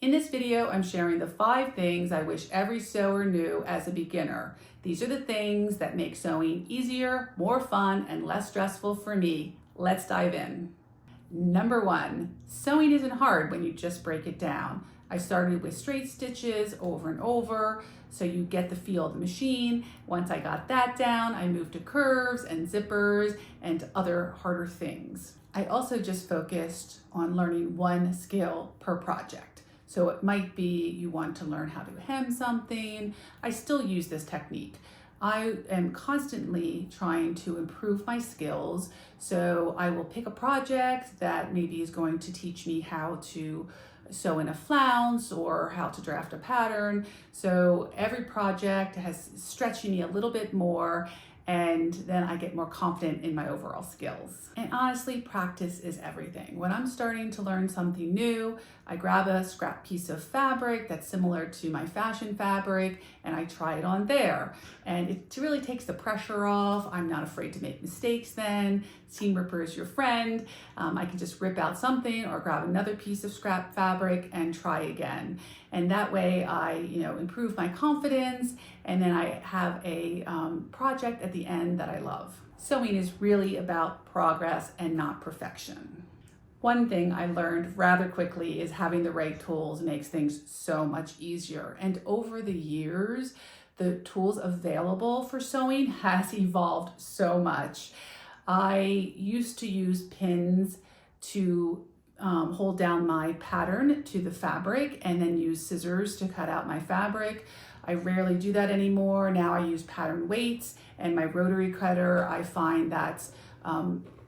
In this video, I'm sharing the 5 things I wish every sewer knew as a beginner. These are the things that make sewing easier, more fun, and less stressful for me. Let's dive in. Number 1, sewing isn't hard when you just break it down. I started with straight stitches over and over, so you get the feel of the machine. Once I got that down, I moved to curves and zippers and other harder things. I also just focused on learning one skill per project. So it might be you want to learn how to hem something. I still use this technique. I am constantly trying to improve my skills. So I will pick a project that maybe is going to teach me how to sew in a flounce or how to draft a pattern. So every project has stretching me a little bit more, and then I get more confident in my overall skills. And honestly, practice is everything. When I'm starting to learn something new, I grab a scrap piece of fabric that's similar to my fashion fabric and I try it on there. And it really takes the pressure off. I'm not afraid to make mistakes then. Seam ripper is your friend. I can just rip out something or grab another piece of scrap fabric and try again. And that way I improve my confidence, and then I have a project at the end that I love. Sewing is really about progress and not perfection. One thing I learned rather quickly is having the right tools makes things so much easier. And over the years, the tools available for sewing has evolved so much. I used to use pins to hold down my pattern to the fabric and then use scissors to cut out my fabric. I rarely do that anymore. Now I use pattern weights, and my rotary cutter, I find that's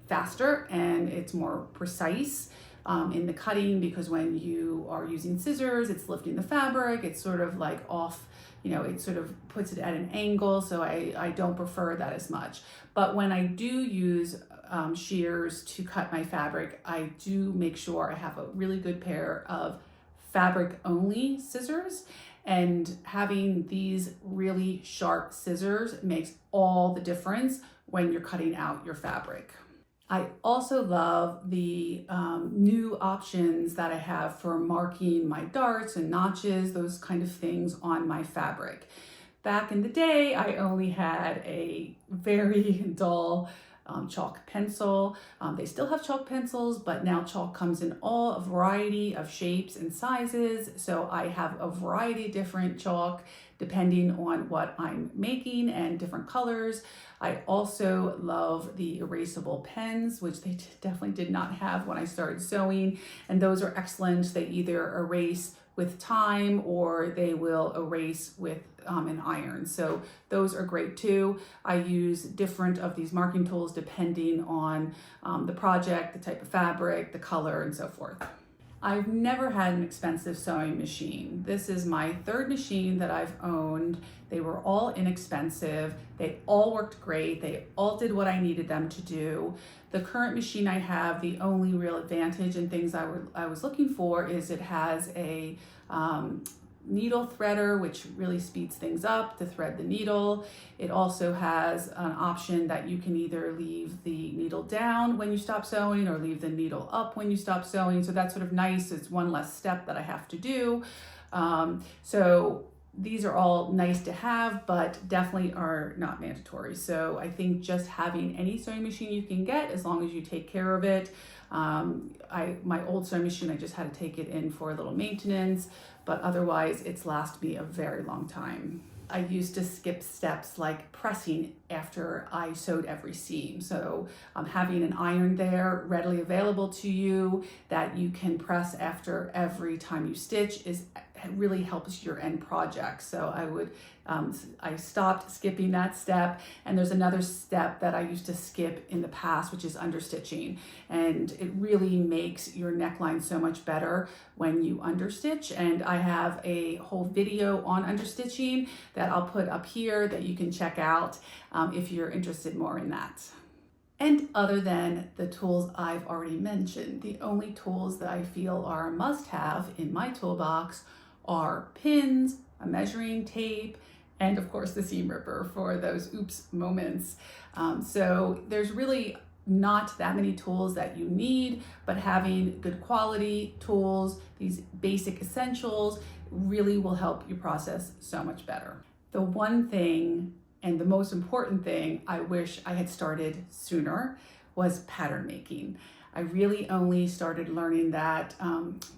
faster and it's more precise in the cutting, because when you are using scissors, it's lifting the fabric, it's sort of like off, it sort of puts it at an angle, so I don't prefer that as much. But when I do use shears to cut my fabric, I do make sure I have a really good pair of fabric only scissors, and having these really sharp scissors makes all the difference when you're cutting out your fabric. I also love the new options that I have for marking my darts and notches, those kind of things on my fabric. Back in the day, I only had a very dull chalk pencil. They still have chalk pencils, but now chalk comes in a variety of shapes and sizes. So I have a variety of different chalk depending on what I'm making and different colors. I also love the erasable pens, which they definitely did not have when I started sewing. And those are excellent. They either erase with time or they will erase with an iron. So those are great too. I use different of these marking tools depending on the project, the type of fabric, the color, and so forth. I've never had an expensive sewing machine. This is my 3rd machine that I've owned. They were all inexpensive. They all worked great. They all did what I needed them to do. The current machine I have, the only real advantage and things I was looking for is it has a needle threader, which really speeds things up to thread the needle. It also has an option that you can either leave the needle down when you stop sewing or leave the needle up when you stop sewing. So that's sort of nice. It's one less step that I have to do. So these are all nice to have, but definitely are not mandatory. So I think just having any sewing machine you can get, as long as you take care of it. My old sewing machine, I just had to take it in for a little maintenance, but otherwise it's lasted me a very long time. I used to skip steps like pressing after I sewed every seam. So having an iron there readily available to you that you can press after every time you stitch really helps your end project. So I stopped skipping that step, and there's another step that I used to skip in the past, which is understitching, and it really makes your neckline so much better when you understitch. And I have a whole video on understitching that I'll put up here that you can check out if you're interested more in that. And other than the tools I've already mentioned, the only tools that I feel are a must-have in my toolbox are pins, a measuring tape, and of course the seam ripper for those oops moments. So there's really not that many tools that you need, but having good quality tools, these basic essentials, really will help your process so much better. The one thing, and the most important thing, I wish I had started sooner was pattern making. I really only started learning that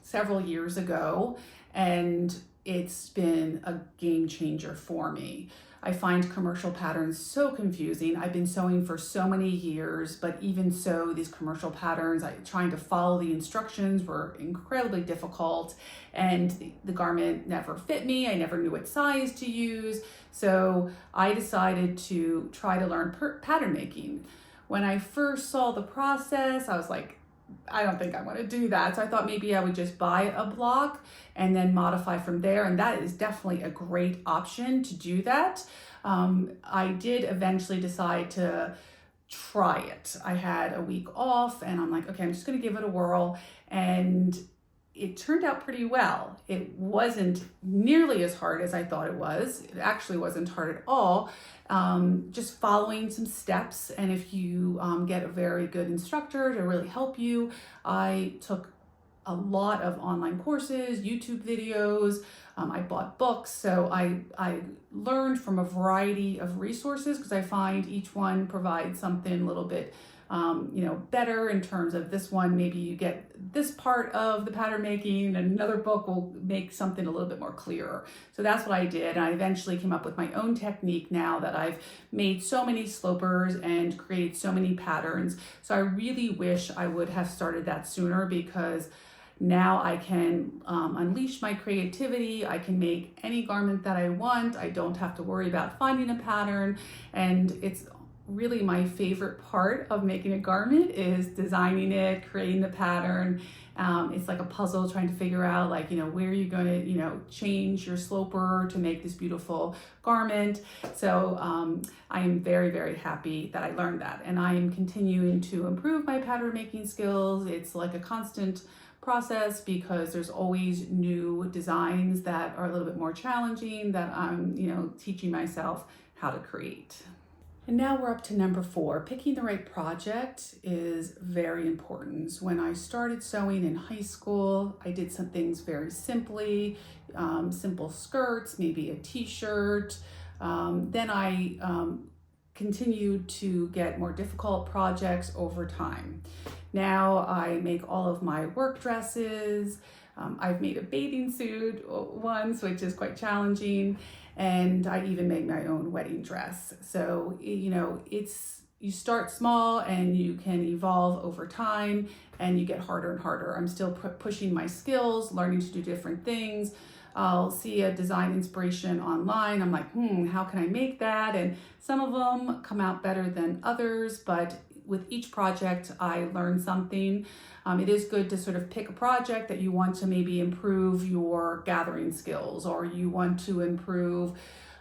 several years ago, and it's been a game changer for me. I find commercial patterns so confusing. I've been sewing for so many years, but even so, these commercial patterns, trying to follow the instructions were incredibly difficult, and the garment never fit me. I never knew what size to use. So I decided to try to learn pattern making. When I first saw the process, I was like, I don't think I want to do that. So I thought maybe I would just buy a block and then modify from there. And that is definitely a great option to do that. I did eventually decide to try it. I had a week off and I'm like, okay, I'm just going to give it a whirl. And it turned out pretty well. It wasn't nearly as hard as I thought it was. It actually wasn't hard at all. Just following some steps. And if you get a very good instructor to really help you, I took a lot of online courses, YouTube videos. I bought books. So I learned from a variety of resources because I find each one provides something a little bit better in terms of this one, maybe you get this part of the pattern making, and another book will make something a little bit more clearer. So that's what I did. And I eventually came up with my own technique now that I've made so many slopers and created so many patterns. So I really wish I would have started that sooner, because now I can unleash my creativity. I can make any garment that I want. I don't have to worry about finding a pattern. And it's really my favorite part of making a garment is designing it, creating the pattern. It's like a puzzle, trying to figure out where you're going to, change your sloper to make this beautiful garment. So I am very, very happy that I learned that. And I am continuing to improve my pattern making skills. It's like a constant process because there's always new designs that are a little bit more challenging that I'm, teaching myself how to create. And now we're up to number 4. Picking the right project is very important. When I started sewing in high school, I did some things very simply, simple skirts, maybe a t-shirt. Then I continued to get more difficult projects over time. Now I make all of my work dresses. I've made a bathing suit once, which is quite challenging. And I even made my own wedding dress. So, you start small and you can evolve over time, and you get harder and harder. I'm still pushing my skills, learning to do different things. I'll see a design inspiration online. I'm like, how can I make that? And some of them come out better than others, but with each project, I learn something. It is good to sort of pick a project that you want to maybe improve your gathering skills, or you want to improve,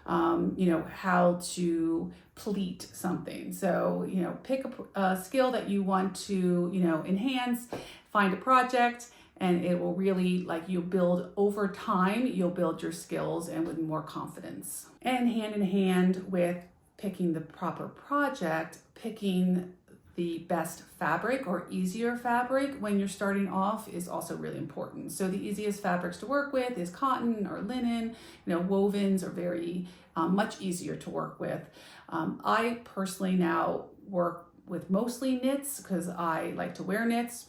how to pleat something. So, pick a skill that you want to, enhance, find a project, and it will really, you'll build over time, you'll build your skills and with more confidence. And hand in hand with picking the proper project, picking the best fabric or easier fabric when you're starting off is also really important. So the easiest fabrics to work with is cotton or linen. Wovens are very much easier to work with. I personally now work with mostly knits because I like to wear knits.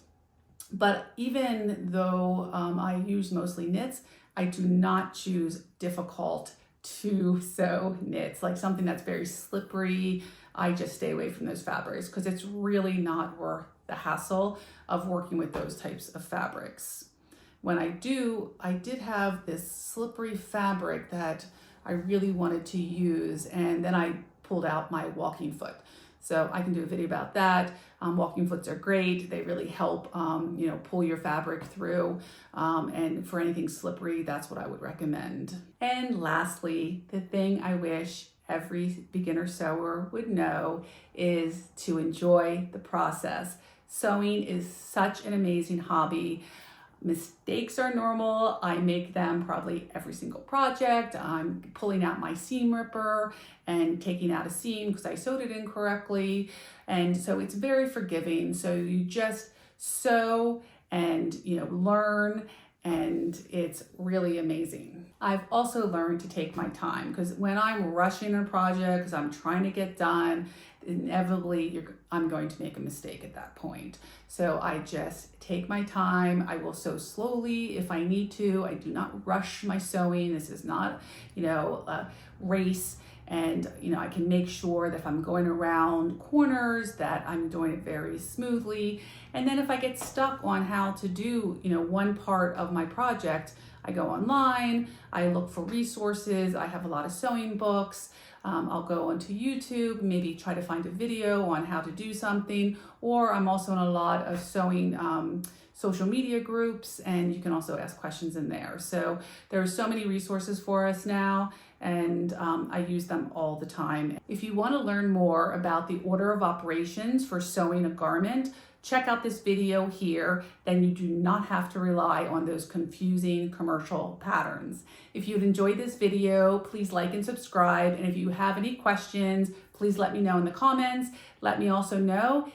But even though I use mostly knits, I do not choose difficult to sew knits, like something that's very slippery. I just stay away from those fabrics because it's really not worth the hassle of working with those types of fabrics. When I did have this slippery fabric that I really wanted to use, and then I pulled out my walking foot. So I can do a video about that. Walking foots are great. They really help, pull your fabric through. And for anything slippery, that's what I would recommend. And lastly, the thing I wish every beginner sewer would know is to enjoy the process. Sewing is such an amazing hobby. Mistakes are normal. I make them probably every single project. I'm pulling out my seam ripper and taking out a seam because I sewed it incorrectly. And so it's very forgiving. So you just sew and learn, and it's really amazing. I've also learned to take my time, because when I'm rushing a project because I'm trying to get done, inevitably I'm going to make a mistake at that point. So I just take my time. I will sew slowly if I need to. I do not rush my sewing. This is not, a race. And, I can make sure that if I'm going around corners that I'm doing it very smoothly. And then if I get stuck on how to do, one part of my project, I go online, I look for resources. I have a lot of sewing books. I'll go onto YouTube, maybe try to find a video on how to do something, or I'm also in a lot of sewing social media groups, and you can also ask questions in there. So there are so many resources for us now, and I use them all the time. If you want to learn more about the order of operations for sewing a garment, check out this video here. Then you do not have to rely on those confusing commercial patterns. If you'd enjoyed this video, please like and subscribe. And if you have any questions, please let me know in the comments. Let me also know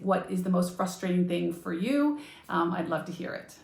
what is the most frustrating thing for you. I'd love to hear it.